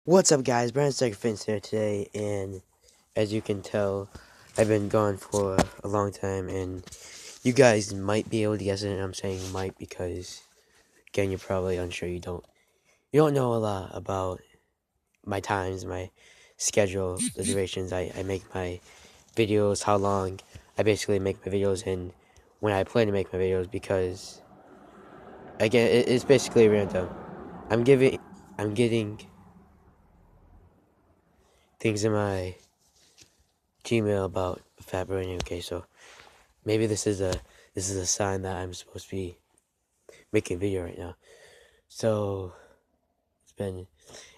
What's up, guys? Brandon Finch here today, and as you can tell, I've been gone for a long time, and you guys might be able to guess it, and I'm saying might because, again, you're probably unsure. You don't know a lot about my times, my schedule, the durations I make my videos, how long I basically make my videos, and when I plan to make my videos, because, again, it's basically random. I'm giving, I'm getting things in my Gmail about Fat Bernie. Okay, so maybe this is a sign that I'm supposed to be making a video right now. So been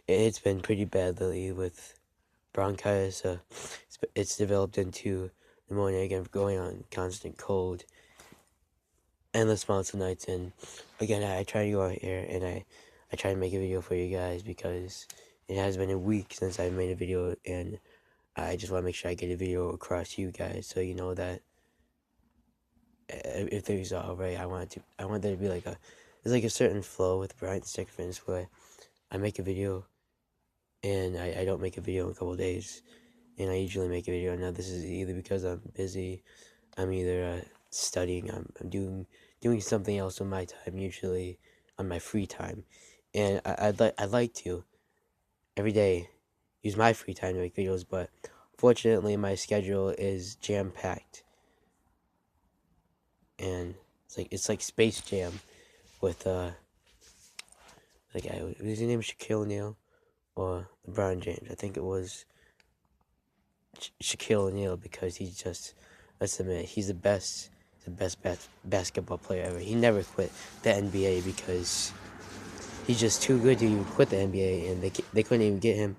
it's been pretty bad lately with bronchitis. It's developed into pneumonia again, going on constant cold, endless amounts of nights, and again I try to go out here and I try to make a video for you guys because it has been a week since I made a video, and I just want to make sure I get a video across to you guys so you know that if things are alright, I want there to be like there's like a certain flow with Brian Stickfins where I make a video and I don't make a video in a couple of days, and I usually make a video. Now this is either because I'm busy, I'm either studying, I'm doing something else on my time, usually on my free time, and I'd like to every day use my free time to make videos, but fortunately my schedule is jam packed, and it's like Space Jam with the guy, was his name Shaquille O'Neal or LeBron James? I think it was Shaquille O'Neal because he's just, let's admit, he's the best basketball player ever. He never quit the NBA because he's just too good to even quit the NBA, and they couldn't even get him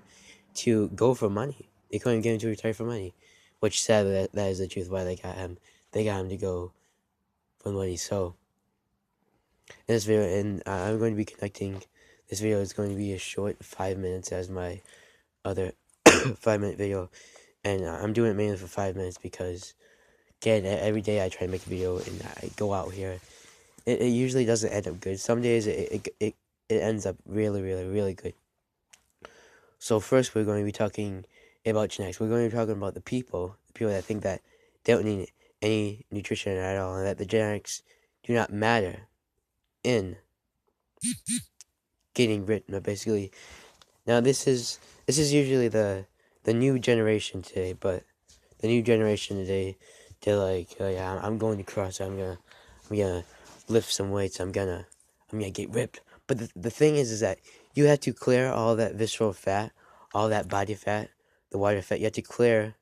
to go for money. They couldn't get him to retire for money, which sadly that is the truth why they got him. They got him to go for money. So in this video, and I'm going to be connecting. This video is going to be a short 5 minutes as my other 5 minute video, and I'm doing it mainly for 5 minutes because, again, every day I try to make a video and I go out here. It usually doesn't end up good. Some days it ends up really, really, really good. So first we're going to be talking about genetics. We're going to be talking about the people that think that they don't need any nutrition at all, and that the genetics do not matter in getting ripped. No, basically, now this is usually the new generation today, but the new generation today, they're like, oh yeah, I'm going to cross. I'm gonna lift some weights. I'm gonna get ripped. But the thing is that you have to clear all that visceral fat, all that body fat, the water fat. You have to clear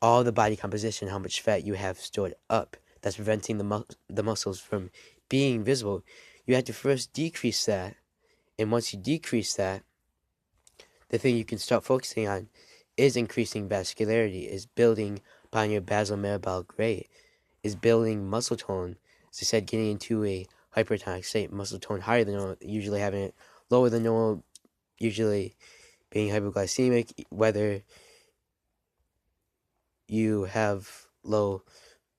all the body composition, how much fat you have stored up. That's preventing the muscles from being visible. You have to first decrease that, and once you decrease that, the thing you can start focusing on is increasing vascularity, is building upon your basal metabolic rate, is building muscle tone. As I said, getting into a hypertonic state, muscle tone higher than normal, usually having it lower than normal, usually being hypoglycemic, whether you have low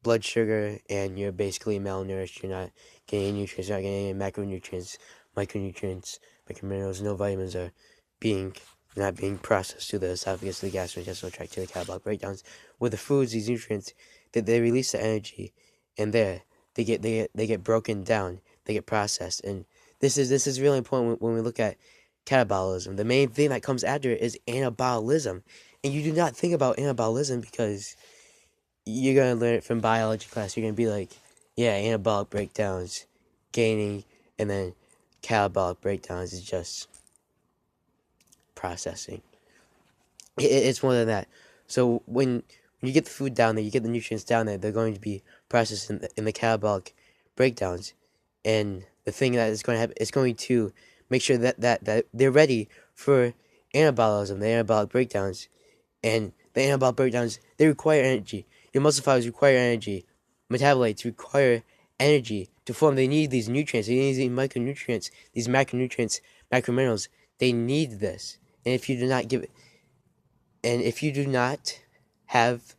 blood sugar and you're basically malnourished, you're not getting any nutrients, you're not getting any macronutrients, micronutrients, microminerals, no vitamins are not being processed to the esophagus, to the gastrointestinal tract, to the catabolic breakdowns. With the foods, these nutrients, they release the energy, and there they get broken down, they get processed, and this is really important when we look at catabolism. The main thing that comes after it is anabolism, and you do not think about anabolism because you're gonna learn it from biology class. You're gonna be like, yeah, anabolic breakdowns, gaining, and then catabolic breakdowns is just processing. It's more than that. So when you get the food down there, you get the nutrients down there, they're going to be processed in the catabolic breakdowns. And the thing that is going to happen is going to make sure that they're ready for anabolism, the anabolic breakdowns. And the anabolic breakdowns, they require energy. Your muscle fibers require energy. Metabolites require energy to form. They need these nutrients. They need these micronutrients, these macronutrients, macrominerals. They need this. And if you do not give it, and if you do not have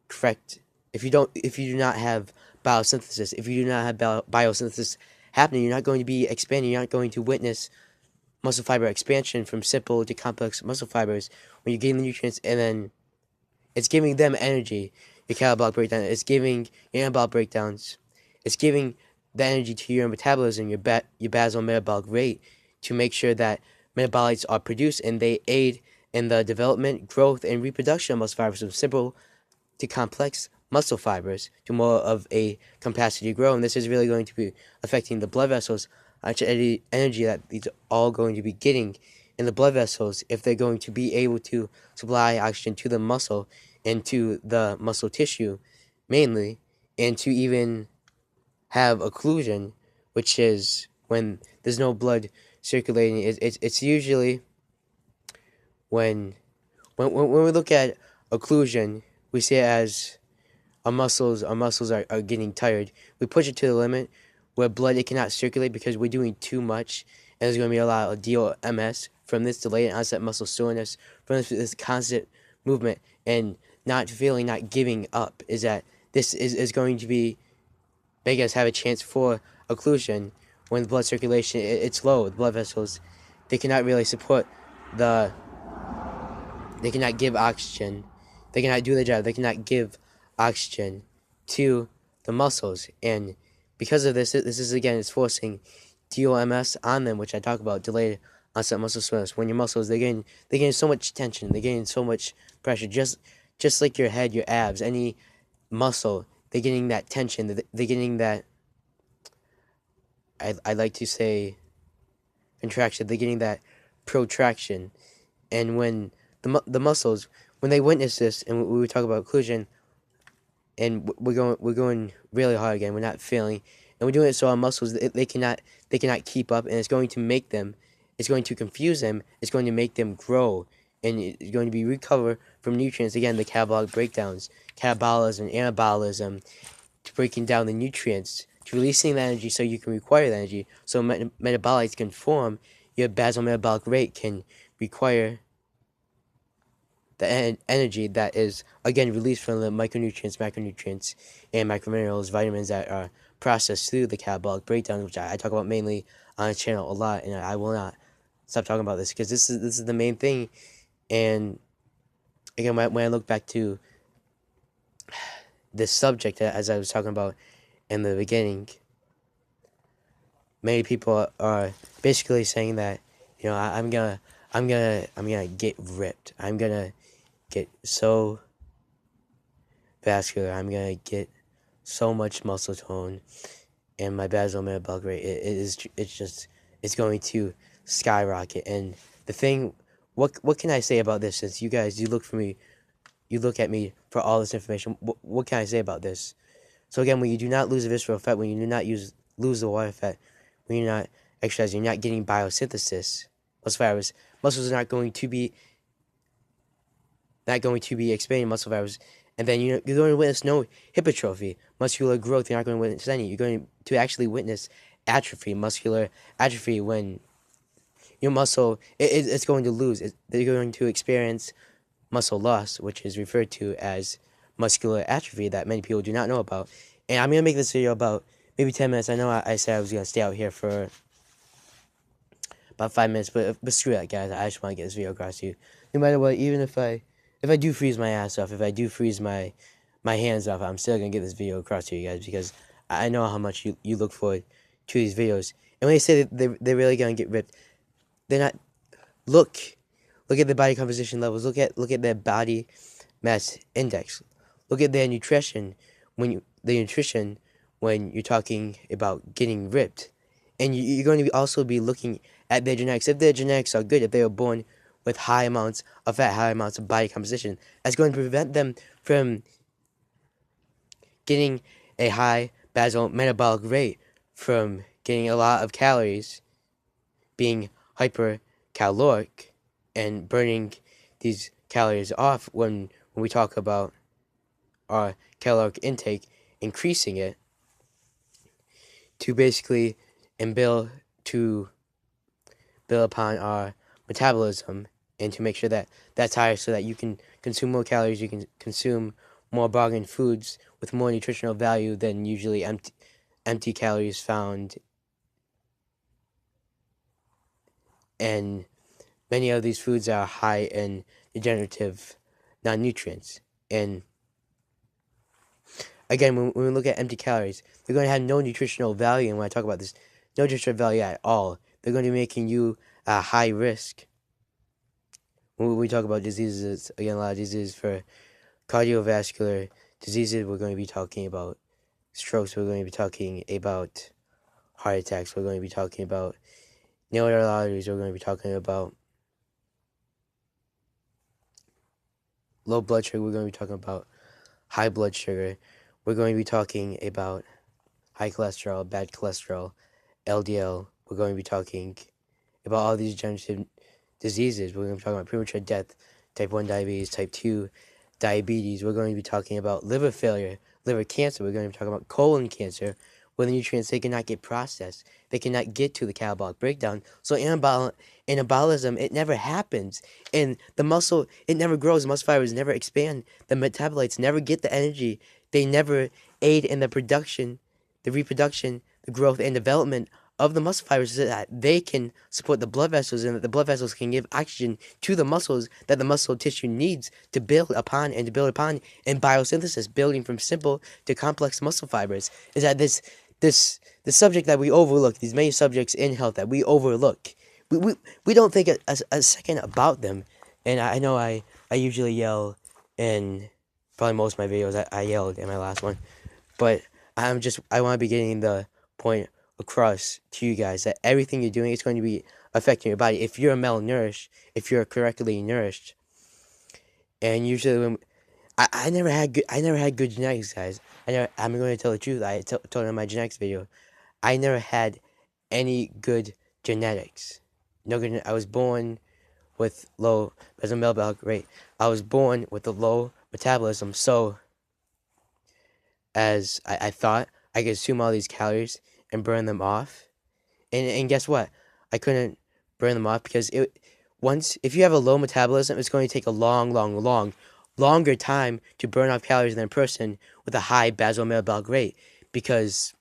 correct, if you do not have biosynthesis, if you do not have biosynthesis happening, you're not going to be expanding. You're not going to witness muscle fiber expansion from simple to complex muscle fibers when you gain the nutrients, and then it's giving them energy. Your catabolic breakdown, it's giving your anabolic breakdowns, it's giving the energy to your metabolism, your basal metabolic rate, to make sure that metabolites are produced and they aid in the development, growth, and reproduction of muscle fibers from simple to complex muscle fibers to more of a capacity to grow. And this is really going to be affecting the blood vessels, energy that these are all going to be getting in the blood vessels if they're going to be able to supply oxygen to the muscle and to the muscle tissue mainly, and to even have occlusion, which is when there's no blood circulating. It's usually when we look at occlusion, we see it as our muscles are getting tired. We push it to the limit where blood it cannot circulate because we're doing too much, and there's going to be a lot of DOMS from this delayed onset muscle soreness, from this constant movement and not giving up. Is that this is going to be make us have a chance for occlusion when the blood circulation it's low. The blood vessels, they cannot really support the. They cannot give oxygen. They cannot do their job. They cannot give oxygen to the muscles, and because of this is again, it's forcing DOMS on them, which I talk about, delayed onset muscle soreness. When your muscles they're getting so much tension, they're getting so much pressure, just like your head, your abs, any muscle, they're getting that tension. They're getting that. I like to say contraction. They're getting that protraction, and when the muscles, when they witness this, and we talk about occlusion, and we're going really hard again. We're not failing, and we're doing it so our muscles they cannot keep up, and it's going to make them, it's going to confuse them, it's going to make them grow, and it's going to be recover from nutrients again. The catabolic breakdowns, catabolism, anabolism, to breaking down the nutrients, to releasing the energy so you can require the energy, so metabolites can form. Your basal metabolic rate can require the energy that is again released from the micronutrients, macronutrients, and microminerals, vitamins that are processed through the catabolic breakdown, which I talk about mainly on the channel a lot, and I will not stop talking about this because this is the main thing. And again, when I look back to this subject, as I was talking about in the beginning, many people are basically saying that, I'm gonna get ripped. I'm gonna get so vascular. I'm gonna get so much muscle tone, and my basal metabolic rate it's going to skyrocket. And the thing, what can I say about this? Since you guys, you look at me for all this information. What can I say about this? So again, when you do not lose the visceral fat, when you do not lose the water fat, when you're not exercising, you're not getting biosynthesis. Muscles are not going to be expanding muscle fibers, and then you're going to witness no hypertrophy, muscular growth. You're not going to witness any. You're going to actually witness atrophy, muscular atrophy, when your muscle it's going to lose. They're going to experience muscle loss, which is referred to as muscular atrophy, that many people do not know about. And I'm gonna make this video about maybe 10 minutes. I know I said I was gonna stay out here for about 5 minutes, but screw that, guys. I just want to get this video across to you. No matter what, even if I do freeze my ass off, if I do freeze my hands off, I'm still gonna get this video across to you guys, because I know how much you look forward to these videos. And when they say that they're really gonna get ripped, they're not. Look at the body composition levels. Look at their body mass index. Look at their nutrition when you're talking about getting ripped. And you're going to also be looking at their genetics. If their genetics are good, if they were born with high amounts of fat, high amounts of body composition, that's going to prevent them from getting a high basal metabolic rate, from getting a lot of calories, being hypercaloric, and burning these calories off when we talk about our caloric intake, increasing it to basically build upon our metabolism, and to make sure that that's higher, so that you can consume more calories, you can consume more bargain foods with more nutritional value than usually empty calories found and many of these foods are high in degenerative non-nutrients. And again, when we look at empty calories, they're going to have no nutritional value. And when I talk about this, no nutritional value at all. They're going to be making you high risk. When we talk about diseases, again, a lot of diseases for cardiovascular diseases, we're going to be talking about strokes, we're going to be talking about heart attacks, we're going to be talking about narrowed arteries, we're going to be talking about low blood sugar, we're going to be talking about high blood sugar, we're going to be talking about high cholesterol, bad cholesterol, LDL, we're going to be talking about all these degenerative diseases. We're going to be talking about premature death, type 1 diabetes, type 2 diabetes. We're going to be talking about liver failure, liver cancer. We're going to be talking about colon cancer, where the nutrients, they cannot get processed. They cannot get to the catabolic breakdown. So anabolism, it never happens. And the muscle, it never grows. The muscle fibers never expand. The metabolites never get the energy. They never aid in the production, the reproduction, the growth, and development of the muscle fibers, so that they can support the blood vessels, and that the blood vessels can give oxygen to the muscles that the muscle tissue needs to build upon and in biosynthesis, building from simple to complex muscle fibers. Is that this subject that we overlook, these many subjects in health that we overlook, we don't think a second about them. And I know I usually yell in probably most of my videos. I yelled in my last one, but I want to be getting the point across to you guys that everything you're doing is going to be affecting your body. If you're malnourished, if you're correctly nourished, and usually when I never had good genetics, guys. I'm going to tell the truth. I told in my genetics video, I never had any good genetics. No good. I was born with low basal metabolic rate. I was born with a low metabolism, so as I thought I could consume all these calories and burn them off. And guess what? I couldn't burn them off because if you have a low metabolism, it's going to take a longer time to burn off calories than a person with a high basal metabolic rate, because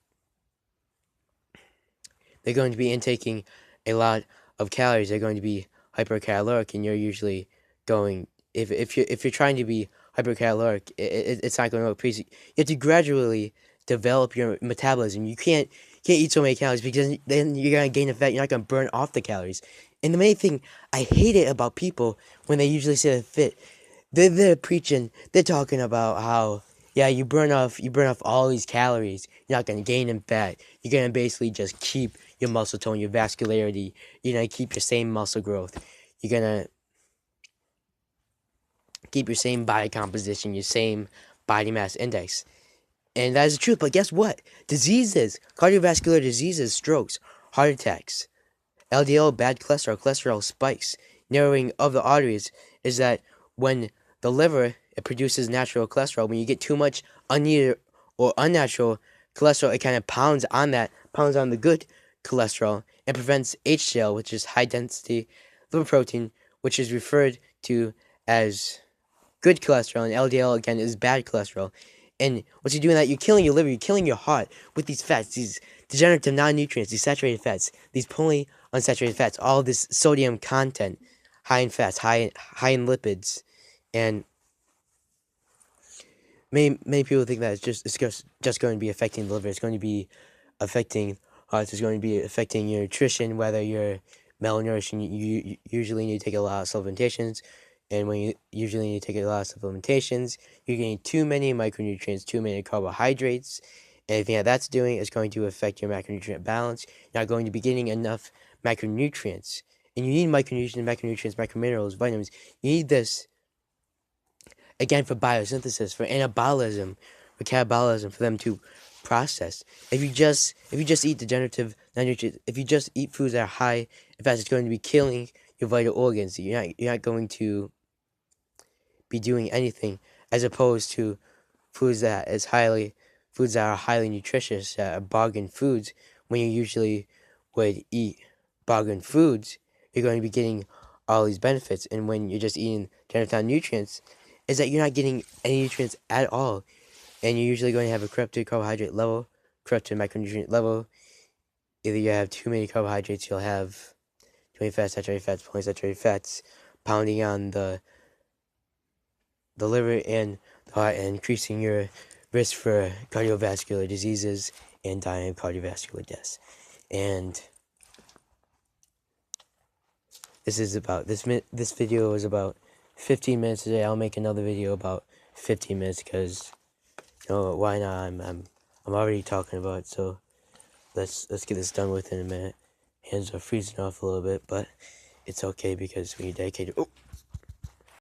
they're going to be intaking a lot of calories. They're going to be hypercaloric, and you're usually going, if you're trying to be hypercaloric, it's not going to work, because you have to gradually develop your metabolism. You can't eat so many calories, because then you're going to gain the fat. You're not going to burn off the calories. And the main thing I hate it about people when they usually say they're fit, they're preaching, they're talking about how, yeah, you burn off all these calories, you're not going to gain in fat, you're going to basically just keep your muscle tone, your vascularity, you're going to keep your same muscle growth, you're going to keep your same body composition, your same body mass index. And that is the truth. But guess what? Diseases, cardiovascular diseases, strokes, heart attacks, LDL, bad cholesterol, cholesterol spikes, narrowing of the arteries, is that when the liver, it produces natural cholesterol. When you get too much unneeded or unnatural cholesterol, it kind of pounds on the good cholesterol, and prevents HDL, which is high density lipoprotein, which is referred to as good cholesterol, and LDL again is bad cholesterol. And what you're doing, that you're killing your liver, you're killing your heart with these fats, these degenerative non-nutrients, these saturated fats, these polyunsaturated fats, all this sodium content, high in fats, high in lipids, and many people think that it's just going to be affecting the liver. It's going to be affecting hearts. It's going to be affecting your nutrition, whether you're malnourished. And you usually need to take a lot of supplementations. And when you usually need to take a lot of supplementations, you're getting too many micronutrients, too many carbohydrates. And anything that that's doing is going to affect your macronutrient balance. You're not going to be getting enough macronutrients. And you need macronutrients, macrominerals, vitamins. You need this, again, for biosynthesis, for anabolism, for catabolism, for them to process. If you just eat degenerative non-nutrients, if you just eat foods that are high in fats, it's going to be killing your vital organs. You're not going to be doing anything, as opposed to foods that are highly nutritious, that are bargain foods. When you usually would eat bargain foods, you're going to be getting all these benefits. And when you're just eating degenerative nutrients, is that you're not getting any nutrients at all, and you're usually going to have a corrupted carbohydrate level, corrupted micronutrient level. Either you have too many carbohydrates, you'll have fats, saturated fats, polyunsaturated fats, pounding on the liver and the heart, and increasing your risk for cardiovascular diseases and dying of cardiovascular deaths. And this video is about 15 minutes today. I'll make another video about 15 minutes because, why not? I'm already talking about it, so let's get this done within a minute. Hands are freezing off a little bit, but it's okay because when you're dedicated. Oh.